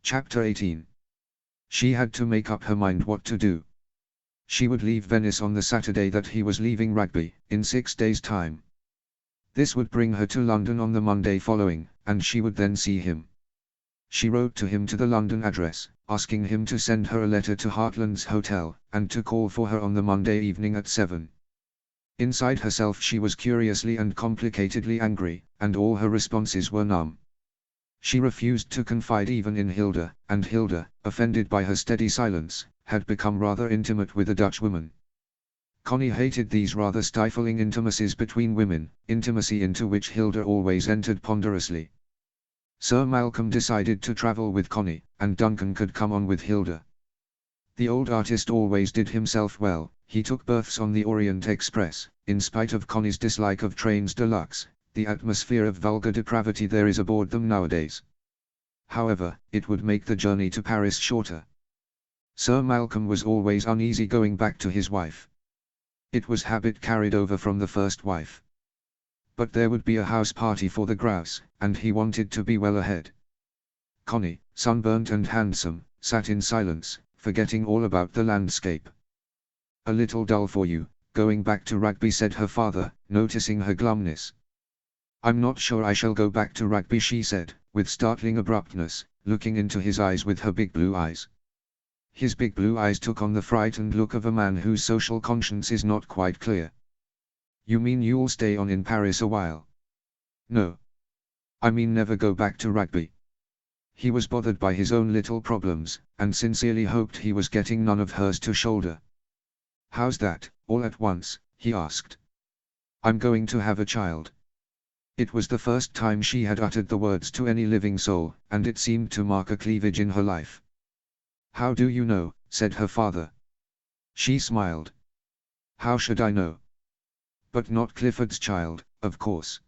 Chapter 18. She had to make up her mind what to do. She would leave Venice on the Saturday that he was leaving Rugby, in 6 days' time. This would bring her to London on the Monday following, and she would then see him. She wrote to him to the London address, asking him to send her a letter to Heartland's Hotel, and to call for her on the Monday evening at 7. Inside herself she was curiously and complicatedly angry, and all her responses were numb. She refused to confide even in Hilda, and Hilda, offended by her steady silence, had become rather intimate with a Dutchwoman. Connie hated these rather stifling intimacies between women, intimacy into which Hilda always entered ponderously. Sir Malcolm decided to travel with Connie, and Duncan could come on with Hilda. The old artist always did himself well. He took berths on the Orient Express. In spite of Connie's dislike of trains de luxe, the atmosphere of vulgar depravity there is aboard them nowadays. However, it would make the journey to Paris shorter. Sir Malcolm was always uneasy going back to his wife. It was habit carried over from the first wife. But there would be a house party for the grouse, and he wanted to be well ahead. Connie, sunburnt and handsome, sat in silence, forgetting all about the landscape. "A little dull for you, going back to Rugby," said her father, noticing her glumness. "I'm not sure I shall go back to Rugby," she said, with startling abruptness, looking into his eyes with her big blue eyes. His big blue eyes took on the frightened look of a man whose social conscience is not quite clear. "You mean you'll stay on in Paris a while?" "No. I mean never go back to Rugby." He was bothered by his own little problems, and sincerely hoped he was getting none of hers to shoulder. "How's that, all at once?" he asked. "I'm going to have a child." It was the first time she had uttered the words to any living soul, and it seemed to mark a cleavage in her life. "How do you know?" said her father. She smiled. "How should I know? But not Clifford's child, of course."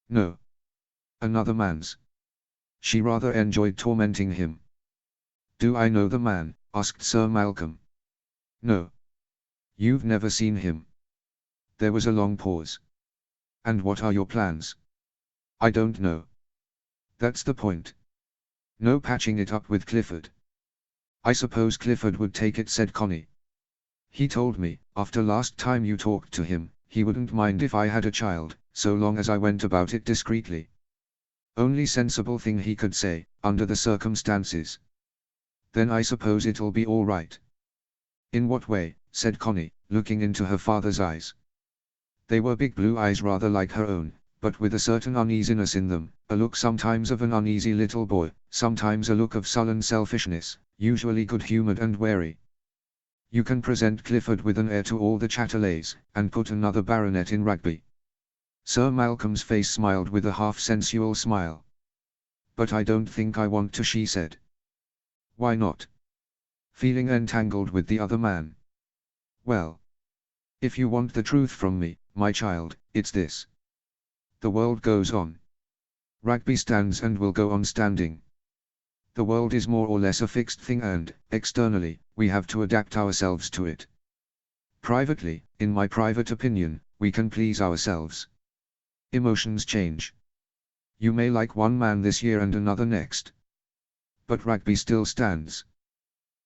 "No. Another man's." She rather enjoyed tormenting him. "Do I know the man?" asked Sir Malcolm. "No. You've never seen him." There was a long pause. "And what are your plans?" "I don't know. That's the point. No patching it up with Clifford." "I suppose Clifford would take it," said Connie. "He told me, after last time you talked to him, he wouldn't mind if I had a child, so long as I went about it discreetly. Only sensible thing he could say, under the circumstances." "Then I suppose it'll be all right." "In what way?" said Connie, looking into her father's eyes. They were big blue eyes rather like her own, but with a certain uneasiness in them, a look sometimes of an uneasy little boy, sometimes a look of sullen selfishness, usually good-humoured and wary. "You can present Clifford with an heir to all the Chatterleys, and put another baronet in Rugby." Sir Malcolm's face smiled with a half-sensual smile. "But I don't think I want to," she said. "Why not?" "Feeling entangled with the other man." "Well, if you want the truth from me, my child, it's this. The world goes on. Rugby stands and will go on standing. The world is more or less a fixed thing and, externally, we have to adapt ourselves to it. Privately, in my private opinion, we can please ourselves. Emotions change. You may like one man this year and another next. But Rugby still stands.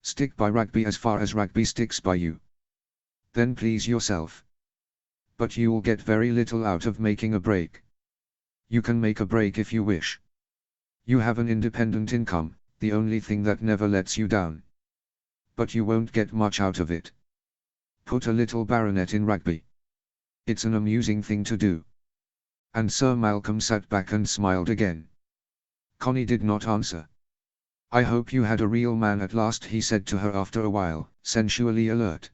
Stick by Rugby as far as Rugby sticks by you. Then please yourself. But you'll get very little out of making a break. You can make a break if you wish. You have an independent income, the only thing that never lets you down. But you won't get much out of it. Put a little baronet in Rugby. It's an amusing thing to do." And Sir Malcolm sat back and smiled again. Connie did not answer. "I hope you had a real man at last," he said to her after a while, sensually alert.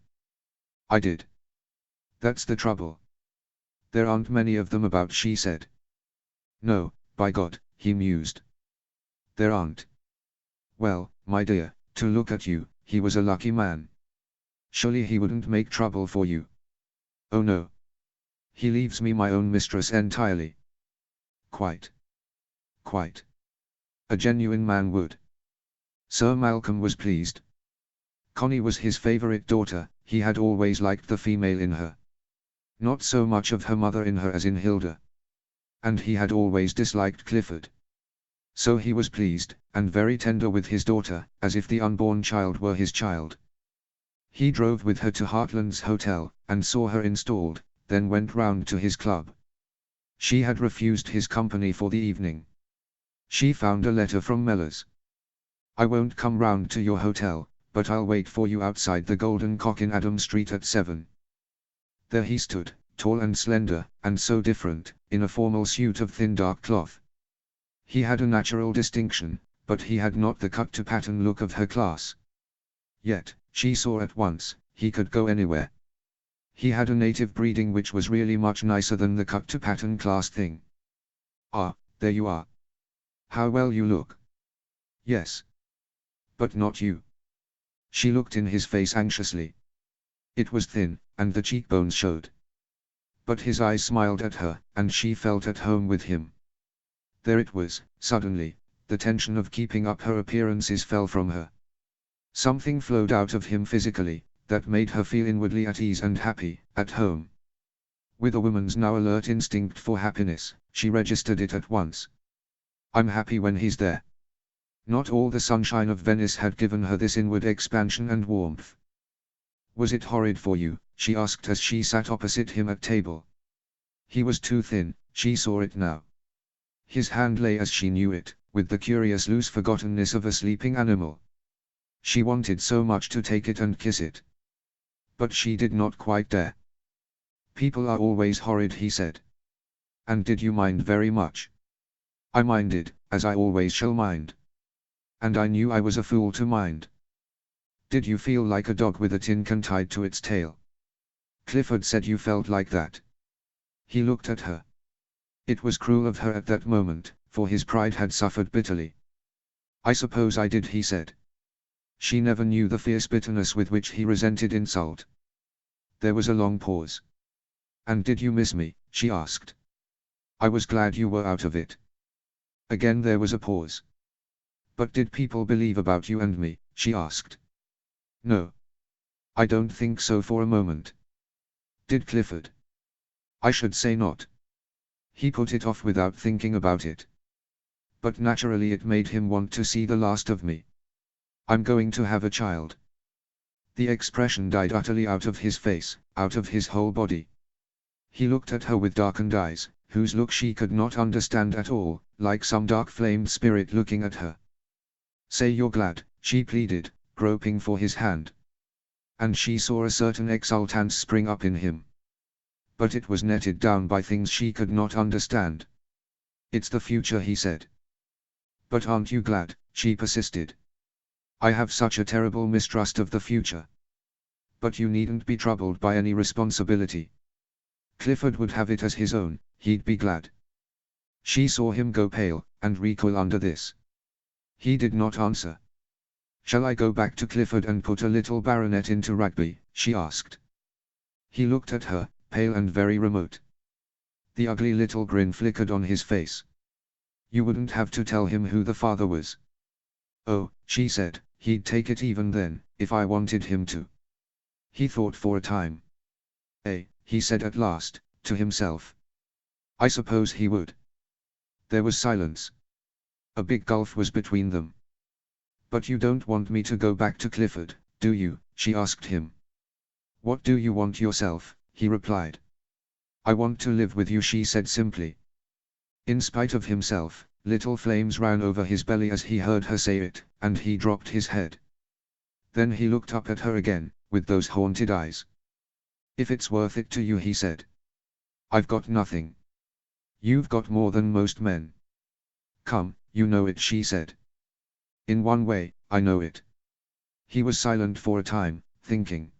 "I did. That's the trouble. There aren't many of them about," she said. "No, by God," he mused. "There aren't. Well, my dear, to look at you, he was a lucky man. Surely he wouldn't make trouble for you?" "Oh no. He leaves me my own mistress entirely." "Quite. Quite. A genuine man would." Sir Malcolm was pleased. Connie was his favourite daughter, he had always liked the female in her. Not so much of her mother in her as in Hilda. And he had always disliked Clifford. So he was pleased, and very tender with his daughter, as if the unborn child were his child. He drove with her to Heartland's hotel, and saw her installed, then went round to his club. She had refused his company for the evening. She found a letter from Mellors. "I won't come round to your hotel, but I'll wait for you outside the Golden Cock in Adam Street at 7. There he stood, tall and slender, and so different, in a formal suit of thin dark cloth. He had a natural distinction, but he had not the cut-to-pattern look of her class. Yet, she saw at once, he could go anywhere. He had a native breeding which was really much nicer than the cut-to-pattern class thing. "Ah, there you are. How well you look." "Yes. But not you." She looked in his face anxiously. It was thin, and the cheekbones showed. But his eyes smiled at her, and she felt at home with him. There it was, suddenly, the tension of keeping up her appearances fell from her. Something flowed out of him physically, that made her feel inwardly at ease and happy, at home. With a woman's now alert instinct for happiness, she registered it at once. "I'm happy when he's there." Not all the sunshine of Venice had given her this inward expansion and warmth. "Was it horrid for you?" she asked as she sat opposite him at table. He was too thin, she saw it now. His hand lay as she knew it, with the curious loose forgottenness of a sleeping animal. She wanted so much to take it and kiss it. But she did not quite dare. "People are always horrid," he said. "And did you mind very much?" "I minded, as I always shall mind. And I knew I was a fool to mind." "Did you feel like a dog with a tin can tied to its tail?" "Clifford said you felt like that." He looked at her. It was cruel of her at that moment, for his pride had suffered bitterly. "I suppose I did," he said. She never knew the fierce bitterness with which he resented insult. There was a long pause. "And did you miss me?" she asked. "I was glad you were out of it." Again there was a pause. "But did people believe about you and me?" she asked. "No. I don't think so for a moment." "Did Clifford?" "I should say not. He put it off without thinking about it. But naturally it made him want to see the last of me. I'm going to have a child." The expression died utterly out of his face, out of his whole body. He looked at her with darkened eyes, whose look she could not understand at all, like some dark-flamed spirit looking at her. "Say you're glad," she pleaded, groping for his hand. And she saw a certain exultance spring up in him. But it was netted down by things she could not understand. "It's the future," he said. "But aren't you glad?" she persisted. "I have such a terrible mistrust of the future." "But you needn't be troubled by any responsibility. Clifford would have it as his own, he'd be glad." She saw him go pale, and recoil under this. He did not answer. "Shall I go back to Clifford and put a little baronet into rugby?" she asked. He looked at her, pale and very remote. The ugly little grin flickered on his face. "You wouldn't have to tell him who the father was." "Oh," she said, "he'd take it even then, if I wanted him to." He thought for a time. He said at last, to himself. "I suppose he would." There was silence. A big gulf was between them. "But you don't want me to go back to Clifford, do you?" she asked him. "What do you want yourself?" he replied. "I want to live with you," she said simply. In spite of himself, little flames ran over his belly as he heard her say it, and he dropped his head. Then he looked up at her again, with those haunted eyes. "If it's worth it to you," he said. "I've got nothing. You've got more than most men." "Come, you know it," she said. "In one way, I know it." He was silent for a time, thinking.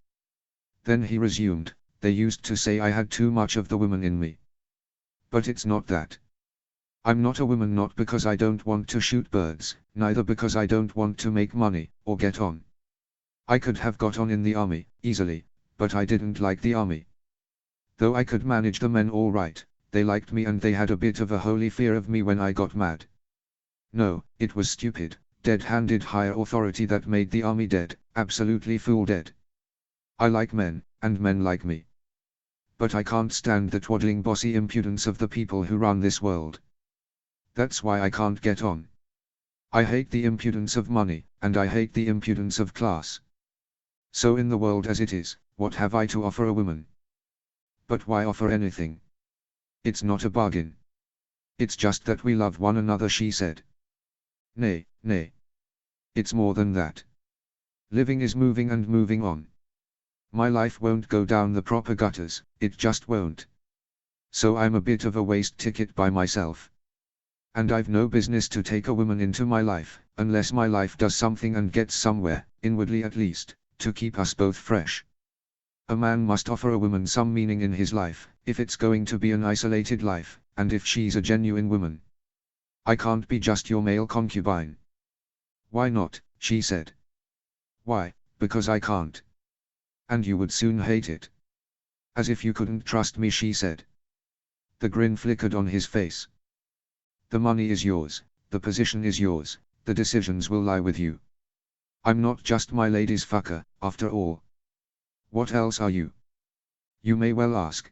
Then he resumed, "They used to say I had too much of the woman in me. But it's not that. I'm not a woman, not because I don't want to shoot birds, neither because I don't want to make money, or get on. I could have got on in the army, easily, but I didn't like the army. Though I could manage the men all right, they liked me and they had a bit of a holy fear of me when I got mad. No, it was stupid, dead-handed higher authority that made the army dead, absolutely fool dead. I like men, and men like me. But I can't stand the twaddling bossy impudence of the people who run this world. That's why I can't get on. I hate the impudence of money, and I hate the impudence of class. So in the world as it is, what have I to offer a woman? But why offer anything? It's not a bargain. It's just that we love one another, she said. Nay, nay. It's more than that. Living is moving and moving on. My life won't go down the proper gutters, it just won't. So I'm a bit of a waste ticket by myself. And I've no business to take a woman into my life, unless my life does something and gets somewhere, inwardly at least, to keep us both fresh. A man must offer a woman some meaning in his life, if it's going to be an isolated life, and if she's a genuine woman. I can't be just your male concubine. Why not, she said. Why, because I can't. And you would soon hate it. As if you couldn't trust me, she said. The grin flickered on his face. The money is yours, the position is yours, the decisions will lie with you. I'm not just my lady's fucker, after all. What else are you? You may well ask.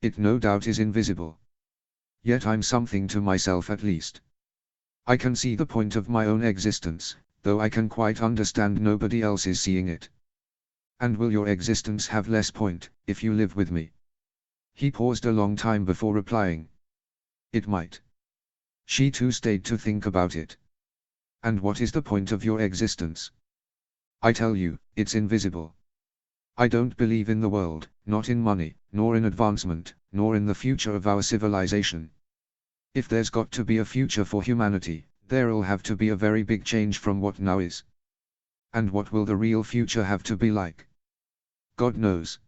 It no doubt is invisible. Yet I'm something to myself at least. I can see the point of my own existence, though I can quite understand nobody else is seeing it. And will your existence have less point, if you live with me? He paused a long time before replying. It might. She too stayed to think about it. And what is the point of your existence? I tell you, it's invisible. I don't believe in the world, not in money, nor in advancement, nor in the future of our civilization. If there's got to be a future for humanity, there'll have to be a very big change from what now is. And what will the real future have to be like? God knows.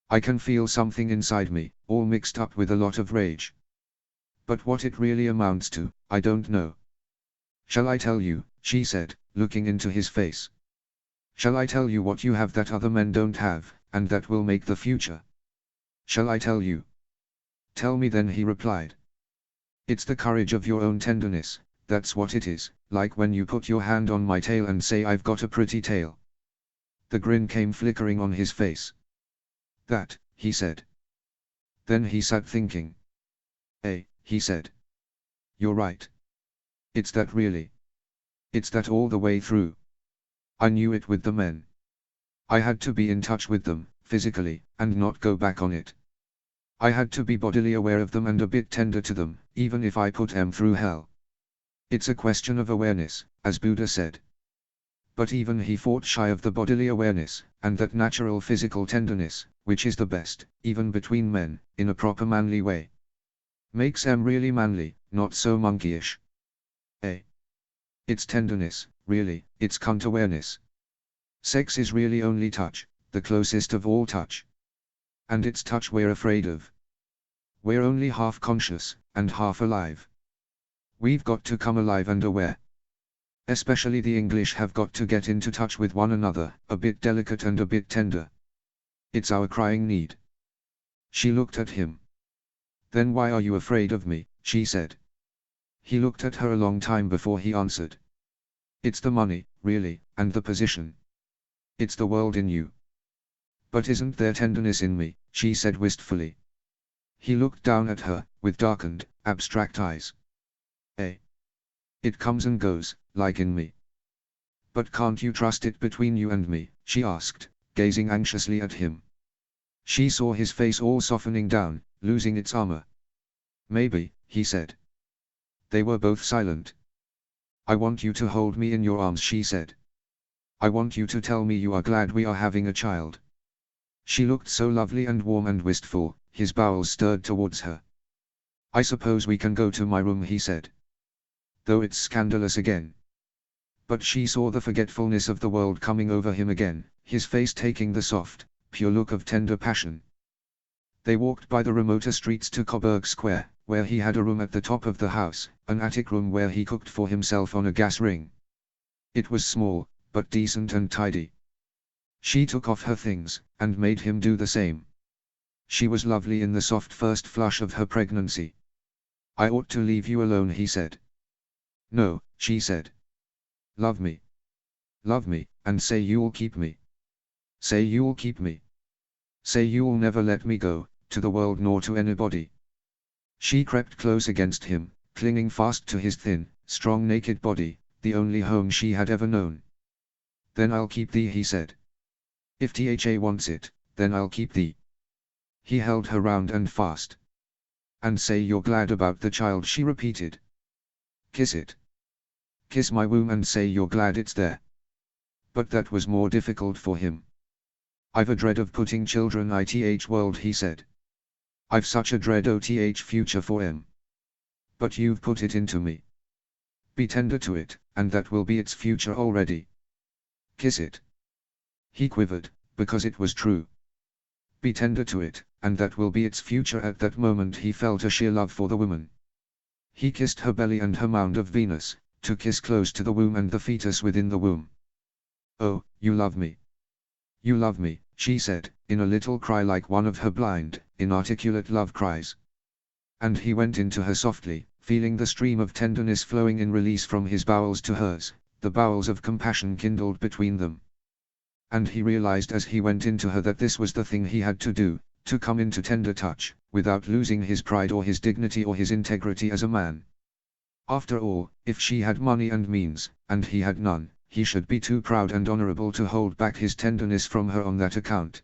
I can feel something inside me, all mixed up with a lot of rage. But what it really amounts to, I don't know. Shall I tell you, she said, looking into his face. Shall I tell you what you have that other men don't have, and that will make the future? Shall I tell you? Tell me then, he replied. It's the courage of your own tenderness, that's what it is, like when you put your hand on my tail and say I've got a pretty tail. The grin came flickering on his face. That, he said. Then he sat thinking. He said. You're right. It's that really. It's that all the way through. I knew it with the men. I had to be in touch with them, physically, and not go back on it. I had to be bodily aware of them and a bit tender to them, even if I put them through hell. It's a question of awareness, as Buddha said. But even he fought shy of the bodily awareness, and that natural physical tenderness, which is the best, even between men, in a proper manly way. Makes them really manly, not so monkeyish. It's tenderness, really, it's cunt awareness. Sex is really only touch, the closest of all touch. And it's touch we're afraid of. We're only half conscious, and half alive. We've got to come alive and aware. Especially the English have got to get into touch with one another, a bit delicate and a bit tender. It's our crying need. She looked at him. Then why are you afraid of me, she said. He looked at her a long time before he answered. It's the money, really, and the position. It's the world in you. But isn't there tenderness in me, she said wistfully. He looked down at her, with darkened, abstract eyes. It comes and goes, like in me. But can't you trust it between you and me, she asked, gazing anxiously at him. She saw his face all softening down, losing its armor. Maybe, he said. They were both silent. I want you to hold me in your arms, she said. I want you to tell me you are glad we are having a child. She looked so lovely and warm and wistful, his bowels stirred towards her. I suppose we can go to my room, he said. Though it's scandalous again. But she saw the forgetfulness of the world coming over him again, his face taking the soft, pure look of tender passion. They walked by the remoter streets to Coburg Square, where he had a room at the top of the house, an attic room where he cooked for himself on a gas ring. It was small, but decent and tidy. She took off her things, and made him do the same. She was lovely in the soft first flush of her pregnancy. I ought to leave you alone, he said. No, she said. Love me. Love me, and say you'll keep me. Say you'll keep me. Say you'll never let me go, to the world nor to anybody. She crept close against him, clinging fast to his thin, strong naked body, the only home she had ever known. "Then I'll keep thee," he said. "If Tha wants it, then I'll keep thee." He held her round and fast. "And say you're glad about the child," she repeated. "Kiss it. Kiss my womb and say you're glad it's there." But that was more difficult for him. "I've a dread of putting children ith world," he said. "I've such a dread oth future for 'em. But you've put it into me. Be tender to it, and that will be its future already. Kiss it." He quivered, because it was true. Be tender to it, and that will be its future. At that moment he felt a sheer love for the woman. He kissed her belly and her mound of Venus, to kiss close to the womb and the fetus within the womb. "Oh, you love me. You love me," she said, in a little cry like one of her blind, inarticulate love cries. And he went into her softly, feeling the stream of tenderness flowing in release from his bowels to hers, the bowels of compassion kindled between them. And he realized as he went into her that this was the thing he had to do, to come into tender touch, without losing his pride or his dignity or his integrity as a man. After all, if she had money and means, and he had none, he should be too proud and honorable to hold back his tenderness from her on that account.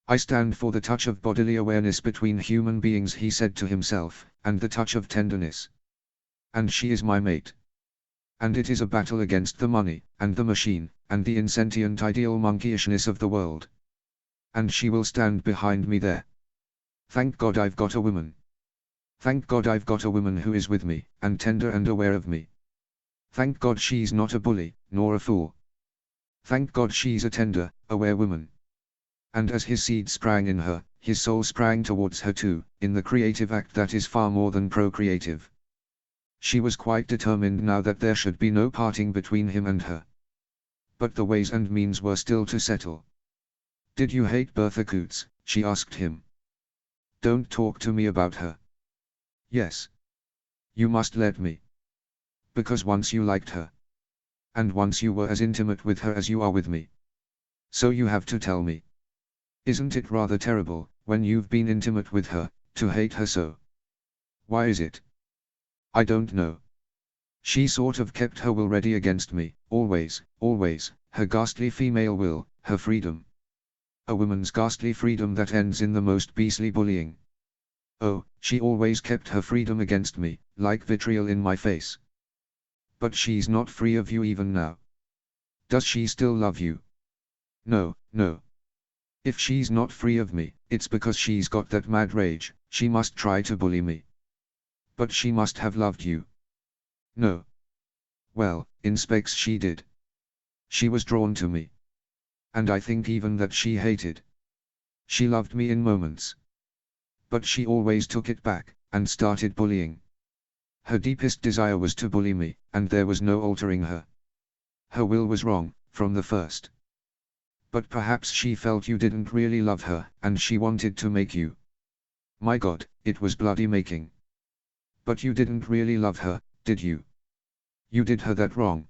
"I stand for the touch of bodily awareness between human beings," he said to himself, "and the touch of tenderness. And she is my mate. And it is a battle against the money, and the machine, and the insentient ideal monkeyishness of the world. And she will stand behind me there. Thank God I've got a woman. Thank God I've got a woman who is with me, and tender and aware of me. Thank God she's not a bully, nor a fool. Thank God she's a tender, aware woman." And as his seed sprang in her, his soul sprang towards her too, in the creative act that is far more than procreative. She was quite determined now that there should be no parting between him and her. But the ways and means were still to settle. "Did you hate Bertha Coots?" she asked him. "Don't talk to me about her." "Yes. You must let me. Because once you liked her. And once you were as intimate with her as you are with me. So you have to tell me. Isn't it rather terrible, when you've been intimate with her, to hate her so?" "Why is it?" "I don't know. She sort of kept her will ready against me, always, always, her ghastly female will, her freedom. A woman's ghastly freedom that ends in the most beastly bullying. Oh, she always kept her freedom against me, like vitriol in my face. But she's not free of you even now. Does she still love you?" "No, no. If she's not free of me, it's because she's got that mad rage, she must try to bully me." "But she must have loved you." "No. Well, in specs she did. She was drawn to me. And I think even that she hated. She loved me in moments. But she always took it back, and started bullying. Her deepest desire was to bully me, and there was no altering her. Her will was wrong, from the first. But perhaps she felt you didn't really love her, and she wanted to make you. My God, it was bloody making. But you didn't really love her, did you? You did her that wrong."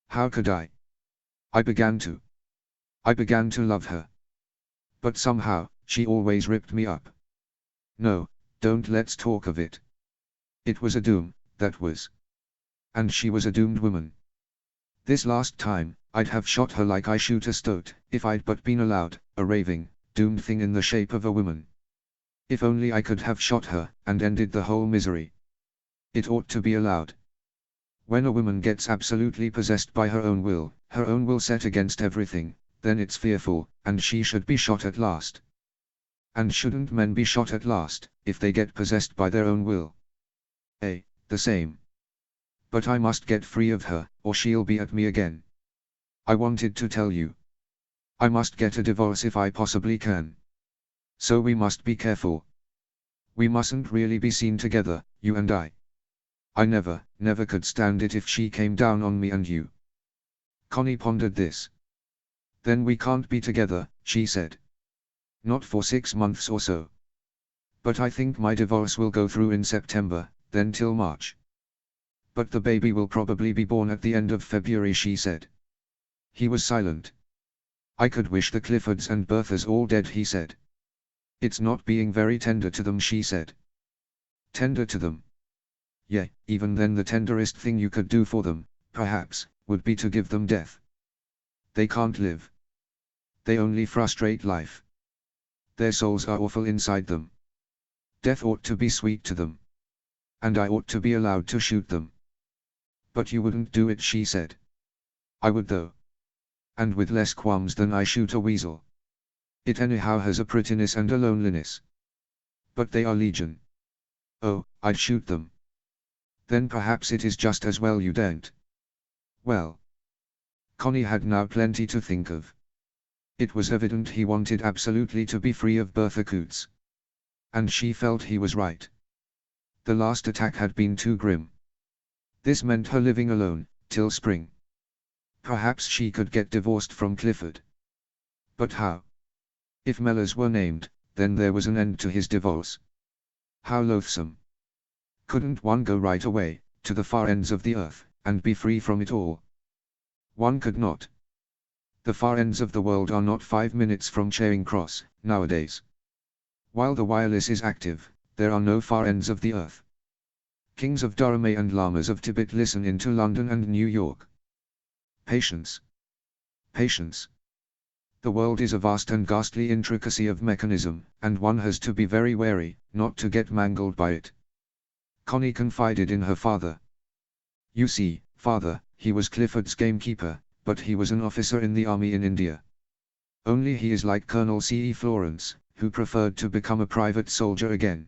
"How could I? I began to. I began to love her. But somehow, she always ripped me up. No, don't let's talk of it. It was a doom, that was. And she was a doomed woman. This last time, I'd have shot her like I shoot a stoat, if I'd but been allowed, a raving, doomed thing in the shape of a woman. If only I could have shot her, and ended the whole misery. It ought to be allowed. When a woman gets absolutely possessed by her own will set against everything, then it's fearful, and she should be shot at last. And shouldn't men be shot at last, if they get possessed by their own will? The same. But I must get free of her, or she'll be at me again. I wanted to tell you. I must get a divorce if I possibly can. So we must be careful. We mustn't really be seen together, you and I. I never could stand it if she came down on me and you." Connie pondered this. "Then we can't be together," she said. "Not for 6 months or so. But I think my divorce will go through in September, then till March. But the baby will probably be born at the end of February," she said. He was silent. "I could wish the Cliffords and Berthas all dead," he said. "It's not being very tender to them," she said. "Tender to them? Yeah, even then the tenderest thing you could do for them, perhaps, would be to give them death. They can't live. They only frustrate life. Their souls are awful inside them. Death ought to be sweet to them. And I ought to be allowed to shoot them. But you wouldn't do it, she said. I would though. And with less qualms than I shoot a weasel. It anyhow has a prettiness and a loneliness. But they are legion. Oh, I'd shoot them. Then perhaps it is just as well you don't. Well. Connie had now plenty to think of. It was evident he wanted absolutely to be free of Bertha Coots. And she felt he was right. The last attack had been too grim. This meant her living alone, till spring. Perhaps she could get divorced from Clifford. But how? If Mellors were named, then there was an end to his divorce. How loathsome. Couldn't one go right away, to the far ends of the earth, and be free from it all? One could not. The far ends of the world are not 5 minutes from Charing Cross, nowadays. While the wireless is active, there are no far ends of the earth. Kings of Dharma and lamas of Tibet listen into London and New York. Patience. Patience. The world is a vast and ghastly intricacy of mechanism, and one has to be very wary, not to get mangled by it. Connie confided in her father. You see, father, he was Clifford's gamekeeper, but he was an officer in the army in India. Only he is like Colonel C. E. Florence, who preferred to become a private soldier again.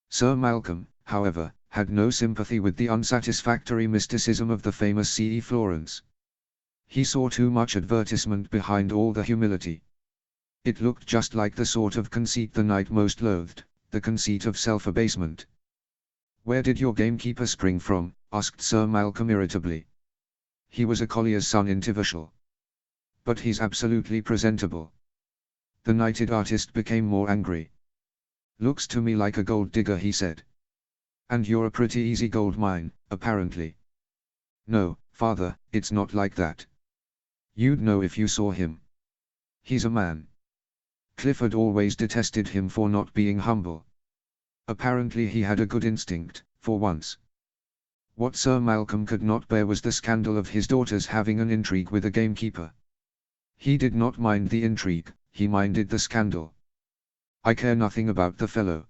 Sir Malcolm, however, had no sympathy with the unsatisfactory mysticism of the famous C. E. Florence. He saw too much advertisement behind all the humility. It looked just like the sort of conceit the knight most loathed, the conceit of self-abasement. Where did your gamekeeper spring from? Asked Sir Malcolm irritably. He was a collier's son in Tivishal. But he's absolutely presentable. The knighted artist became more angry. Looks to me like a gold digger, he said. And you're a pretty easy gold mine, apparently. No, father, it's not like that. You'd know if you saw him. He's a man. Clifford always detested him for not being humble. Apparently he had a good instinct, for once. What Sir Malcolm could not bear was the scandal of his daughter's having an intrigue with a gamekeeper. He did not mind the intrigue, he minded the scandal. I care nothing about the fellow.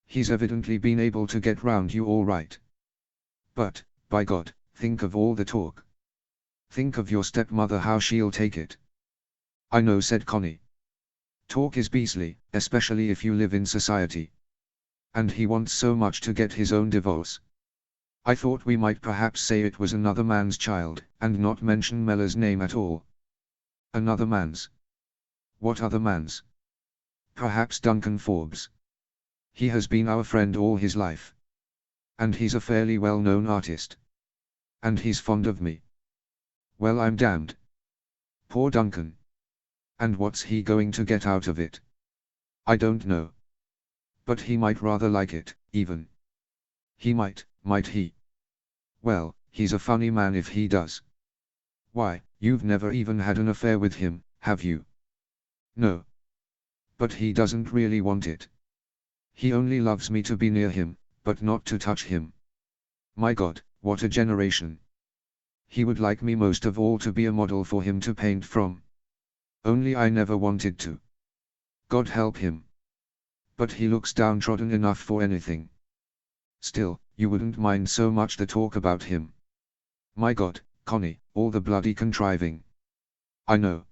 He's evidently been able to get round you all right. But, by God, think of all the talk. Think of your stepmother, how she'll take it. I know, said Connie. Talk is beastly, especially if you live in society. And he wants so much to get his own divorce. I thought we might perhaps say it was another man's child, and not mention Mellors' name at all. Another man's? What other man's? Perhaps Duncan Forbes. He has been our friend all his life. And he's a fairly well-known artist. And he's fond of me. Well, I'm damned. Poor Duncan. And what's he going to get out of it? I don't know. But he might rather like it, even. He might he? Well, he's a funny man if he does. Why, you've never even had an affair with him, have you? No. But he doesn't really want it. He only loves me to be near him, but not to touch him. My God, what a generation. He would like me most of all to be a model for him to paint from. Only I never wanted to. God help him. But he looks downtrodden enough for anything. Still, you wouldn't mind so much the talk about him. My God, Connie, all the bloody contriving. I know.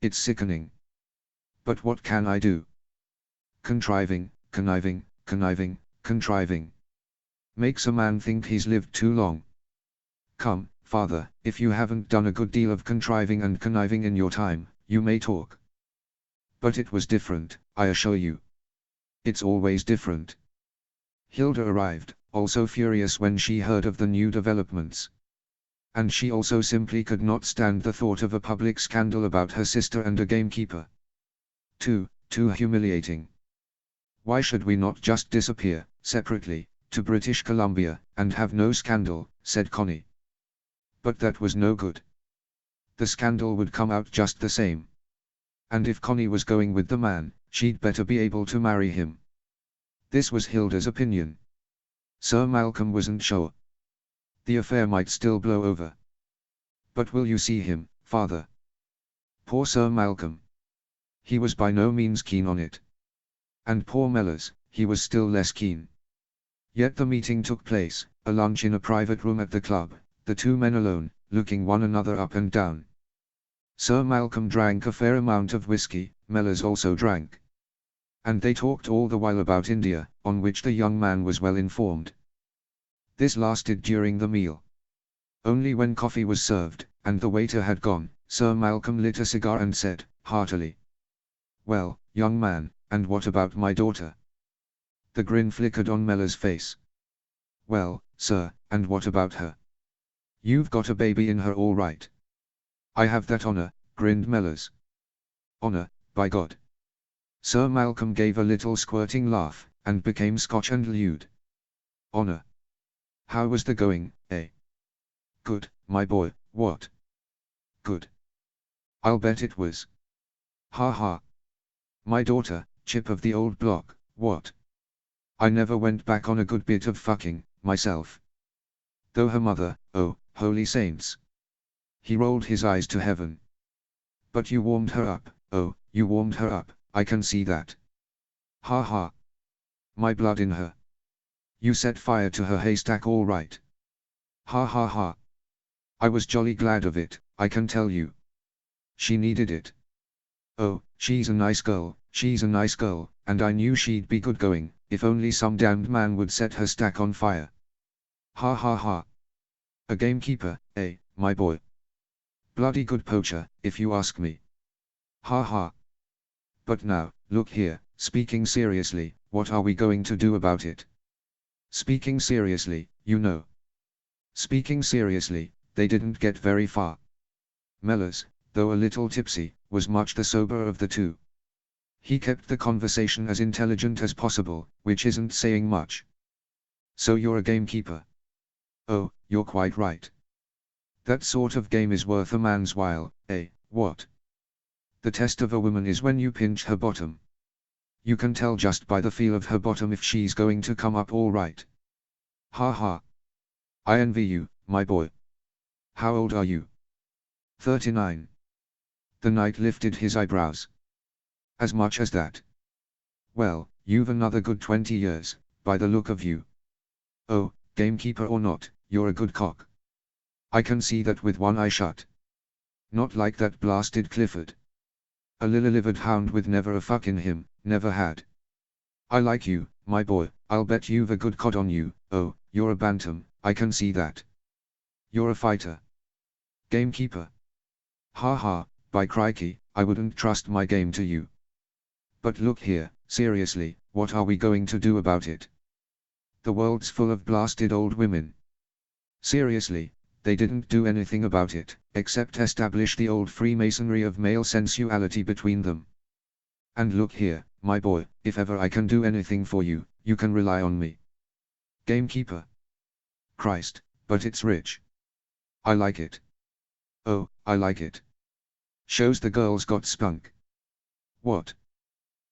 It's sickening. But what can I do? Contriving, conniving, contriving. Makes a man think he's lived too long. Come, father, if you haven't done a good deal of contriving and conniving in your time, you may talk. But it was different, I assure you. It's always different. Hilda arrived, also furious when she heard of the new developments. And she also simply could not stand the thought of a public scandal about her sister and a gamekeeper. Too humiliating. Why should we not just disappear, separately, to British Columbia, and have no scandal, said Connie. But that was no good. The scandal would come out just the same. And if Connie was going with the man, she'd better be able to marry him. This was Hilda's opinion. Sir Malcolm wasn't sure. The affair might still blow over. But will you see him, father? Poor Sir Malcolm. He was by no means keen on it. And poor Mellors, he was still less keen. Yet the meeting took place, a lunch in a private room at the club, the two men alone, looking one another up and down. Sir Malcolm drank a fair amount of whisky, Mellors also drank. And they talked all the while about India, on which the young man was well informed. This lasted during the meal. Only when coffee was served, and the waiter had gone, Sir Malcolm lit a cigar and said, heartily, "Well, young man, and what about my daughter?" The grin flickered on Mellors' face. "Well, sir, and what about her? You've got a baby in her all right." "I have that honor," grinned Mellors. "Honor, by God." Sir Malcolm gave a little squirting laugh, and became Scotch and lewd. "Honor. How was the going, eh?" "Good, my boy, what?" "Good. I'll bet it was." "Ha ha. My daughter, chip of the old block, what? I never went back on a good bit of fucking, myself. Though her mother, oh, holy saints." He rolled his eyes to heaven. "But you warmed her up, oh, you warmed her up, I can see that. Ha ha. My blood in her. You set fire to her haystack all right. Ha ha ha. I was jolly glad of it, I can tell you. She needed it. Oh, she's a nice girl, and I knew she'd be good going, if only some damned man would set her stack on fire. Ha ha ha. A gamekeeper, eh, my boy? Bloody good poacher, if you ask me. Ha ha. But now, look here, speaking seriously, what are we going to do about it? Speaking seriously, you know. Speaking seriously, they didn't get very far. Mellors, though a little tipsy, was much the sober of the two. He kept the conversation as intelligent as possible, which isn't saying much. "So you're a gamekeeper?" "Oh, you're quite right. That sort of game is worth a man's while, eh, what? The test of a woman is when you pinch her bottom. You can tell just by the feel of her bottom if she's going to come up all right. Ha ha. I envy you, my boy. How old are you?" 39. The knight lifted his eyebrows. "As much as that?" "Well, you've another good 20 years, by the look of you. Oh, gamekeeper or not, you're a good cock. I can see that with one eye shut. Not like that blasted Clifford. A lily-livered hound with never a fuck in him, never had. I like you, my boy, I'll bet you've a good cod on you. Oh, you're a bantam, I can see that. You're a fighter. Gamekeeper. Ha ha, by crikey, I wouldn't trust my game to you. But look here, seriously, what are we going to do about it? The world's full of blasted old women. Seriously, they didn't do anything about it, except establish the old Freemasonry of male sensuality between them. And look here, my boy, if ever I can do anything for you, you can rely on me. Gamekeeper. Christ, but it's rich. I like it. Oh, I like it. Shows the girl's got spunk. What?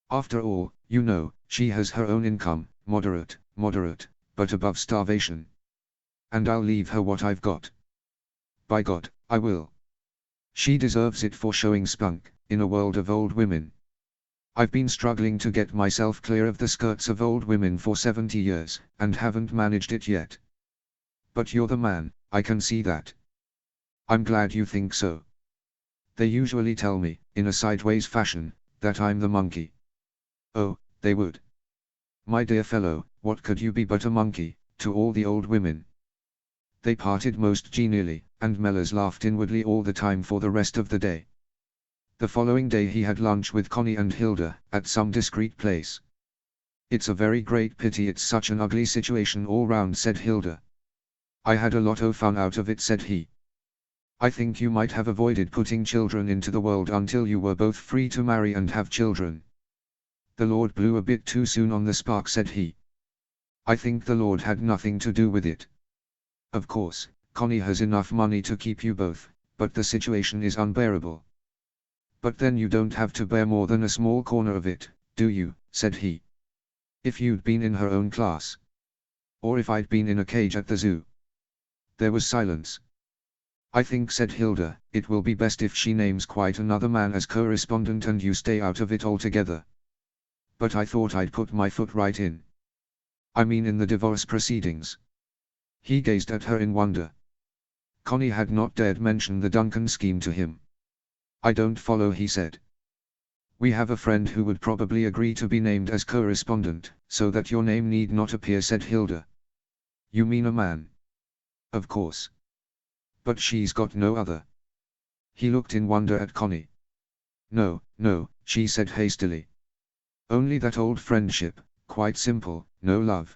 After all, you know, she has her own income, moderate, but above starvation. And I'll leave her what I've got. By God, I will. She deserves it for showing spunk, in a world of old women. I've been struggling to get myself clear of the skirts of old women for 70 years, and haven't managed it yet. But you're the man, I can see that. I'm glad you think so. They usually tell me, in a sideways fashion, that I'm the monkey. Oh, they would. My dear fellow, what could you be but a monkey, to all the old women? They parted most genially, and Mellors laughed inwardly all the time for the rest of the day. The following day he had lunch with Connie and Hilda, at some discreet place. "It's a very great pity it's such an ugly situation all round," said Hilda. "I had a lot of fun out of it," said he. "I think you might have avoided putting children into the world until you were both free to marry and have children." "The Lord blew a bit too soon on the spark," said he. "I think the Lord had nothing to do with it. Of course, Connie has enough money to keep you both, but the situation is unbearable." "But then you don't have to bear more than a small corner of it, do you?" said he. "If you'd been in her own class." Or if I'd been in a cage at the zoo. There was silence. I think, said Hilda, it will be best if she names quite another man as correspondent and you stay out of it altogether. But I thought I'd put my foot right in. I mean in the divorce proceedings. He gazed at her in wonder. Connie had not dared mention the Duncan scheme to him. I don't follow, he said. We have a friend who would probably agree to be named as correspondent, so that your name need not appear, said Hilda. You mean a man? Of course. But she's got no other. He looked in wonder at Connie. No, no, she said hastily. Only that old friendship, quite simple, no love.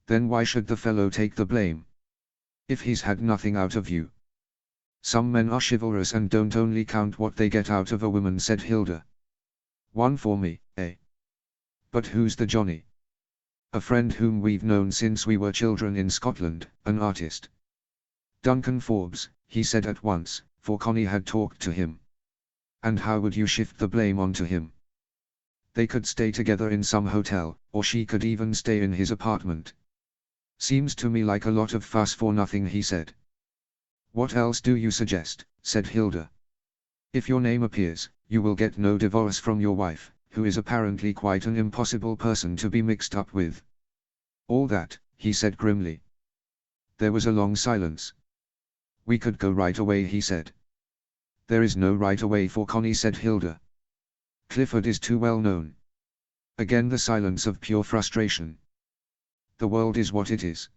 Then why should the fellow take the blame? If he's had nothing out of you. Some men are chivalrous and don't only count what they get out of a woman, said Hilda. One for me, eh? But who's the Johnny? A friend whom we've known since we were children in Scotland, an artist. Duncan Forbes, he said at once, for Connie had talked to him. And how would you shift the blame onto him? They could stay together in some hotel, or she could even stay in his apartment. Seems to me like a lot of fuss for nothing, he said. What else do you suggest, said Hilda. If your name appears, you will get no divorce from your wife, who is apparently quite an impossible person to be mixed up with. All that, he said grimly. There was a long silence. We could go right away, he said. There is no right away for Connie, said Hilda. Clifford is too well known. Again the silence of pure frustration. The world is what it is.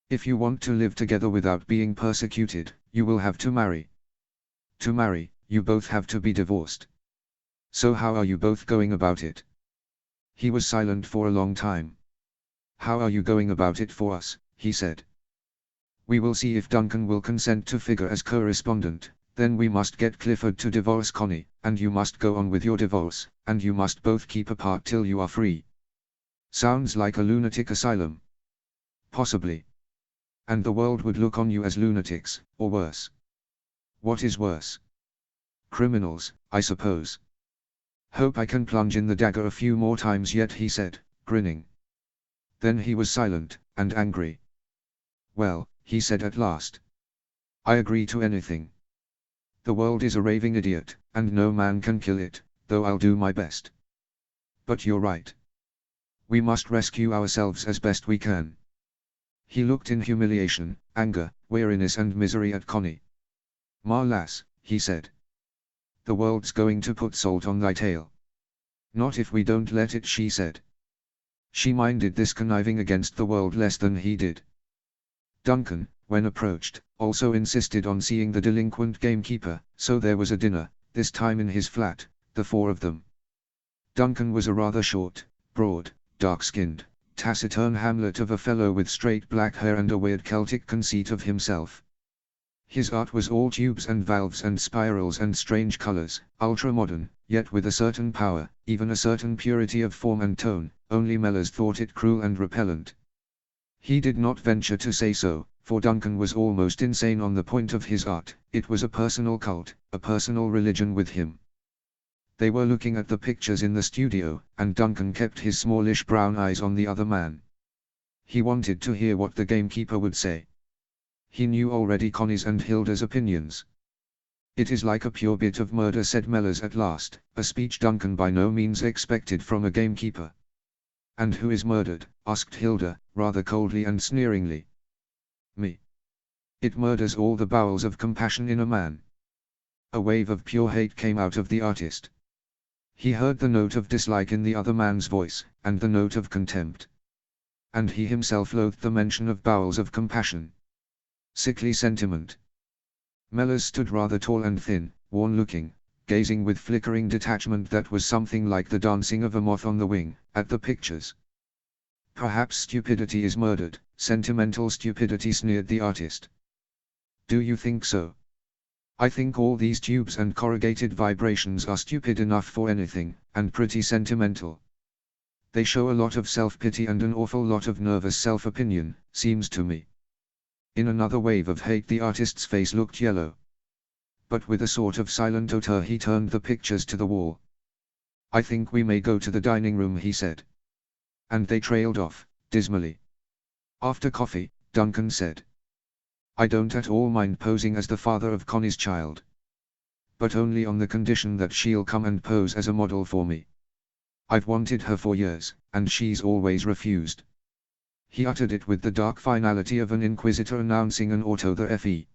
If you want to live together without being persecuted, you will have to marry. To marry, you both have to be divorced. So how are you both going about it? He was silent for a long time. How are you going about it for us, he said. We will see if Duncan will consent to figure as correspondent, then we must get Clifford to divorce Connie, and you must go on with your divorce, and you must both keep apart till you are free. Sounds like a lunatic asylum. Possibly. And the world would look on you as lunatics, or worse. What is worse? Criminals, I suppose. Hope I can plunge in the dagger a few more times yet, he said, grinning. Then he was silent, and angry. Well, he said at last. I agree to anything. The world is a raving idiot, and no man can kill it, though I'll do my best. But you're right. We must rescue ourselves as best we can. He looked in humiliation, anger, weariness and misery at Connie. Ma lass, he said. The world's going to put salt on thy tail. Not if we don't let it, she said. She minded this conniving against the world less than he did. Duncan, when approached, also insisted on seeing the delinquent gamekeeper, so there was a dinner, this time in his flat, the four of them. Duncan was a rather short, broad, dark-skinned, taciturn hamlet of a fellow with straight black hair and a weird Celtic conceit of himself. His art was all tubes and valves and spirals and strange colors, ultra-modern, yet with a certain power, even a certain purity of form and tone, only Mellors thought it cruel and repellent. He did not venture to say so, for Duncan was almost insane on the point of his art. It was a personal cult, a personal religion with him. They were looking at the pictures in the studio, and Duncan kept his smallish brown eyes on the other man. He wanted to hear what the gamekeeper would say. He knew already Connie's and Hilda's opinions. It is like a pure bit of murder, said Mellors at last, a speech Duncan by no means expected from a gamekeeper. And who is murdered? Asked Hilda, rather coldly and sneeringly. Me. It murders all the bowels of compassion in a man. A wave of pure hate came out of the artist. He heard the note of dislike in the other man's voice, and the note of contempt. And he himself loathed the mention of bowels of compassion. Sickly sentiment. Mellors stood rather tall and thin, worn-looking, gazing with flickering detachment that was something like the dancing of a moth on the wing, at the pictures. Perhaps stupidity is murdered, sentimental stupidity, sneered the artist. Do you think so? I think all these tubes and corrugated vibrations are stupid enough for anything, and pretty sentimental. They show a lot of self-pity and an awful lot of nervous self-opinion, seems to me. In another wave of hate the artist's face looked yellow. But with a sort of silent hauteur he turned the pictures to the wall. I think we may go to the dining room, he said. And they trailed off, dismally. After coffee, Duncan said. I don't at all mind posing as the father of Connie's child. But only on the condition that she'll come and pose as a model for me. I've wanted her for years, and she's always refused. He uttered it with the dark finality of an inquisitor announcing an auto the FE.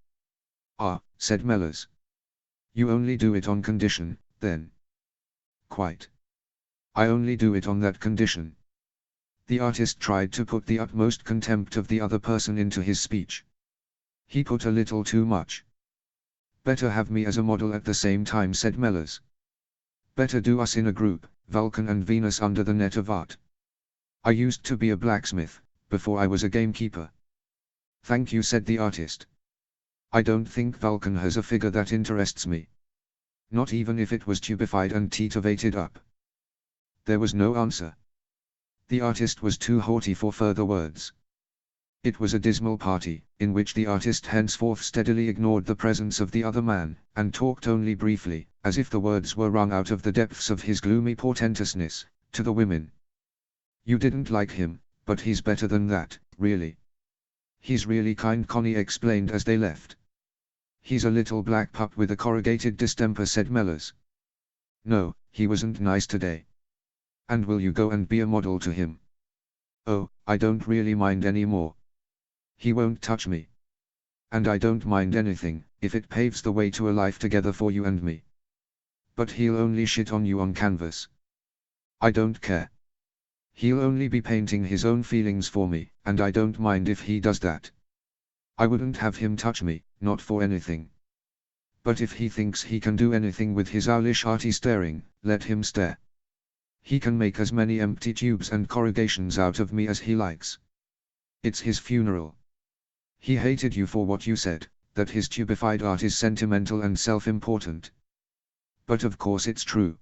Ah, said Mellors. You only do it on condition, then. Quite. I only do it on that condition. The artist tried to put the utmost contempt of the other person into his speech. He put a little too much. Better have me as a model at the same time, said Mellors. Better do us in a group, Vulcan and Venus under the net of art. I used to be a blacksmith, before I was a gamekeeper. Thank you, said the artist. I don't think Vulcan has a figure that interests me. Not even if it was tubified and titivated up. There was no answer. The artist was too haughty for further words. It was a dismal party, in which the artist henceforth steadily ignored the presence of the other man, and talked only briefly, as if the words were wrung out of the depths of his gloomy portentousness, to the women. You didn't like him, but he's better than that, really. He's really kind, Connie explained as they left. He's a little black pup with a corrugated distemper, said Mellors. No, he wasn't nice today. And will you go and be a model to him? Oh, I don't really mind anymore. He won't touch me. And I don't mind anything, if it paves the way to a life together for you and me. But he'll only shit on you on canvas. I don't care. He'll only be painting his own feelings for me, and I don't mind if he does that. I wouldn't have him touch me, not for anything. But if he thinks he can do anything with his owlish arty staring, let him stare. He can make as many empty tubes and corrugations out of me as he likes. It's his funeral. He hated you for what you said, that his tubified art is sentimental and self-important. But of course it's true.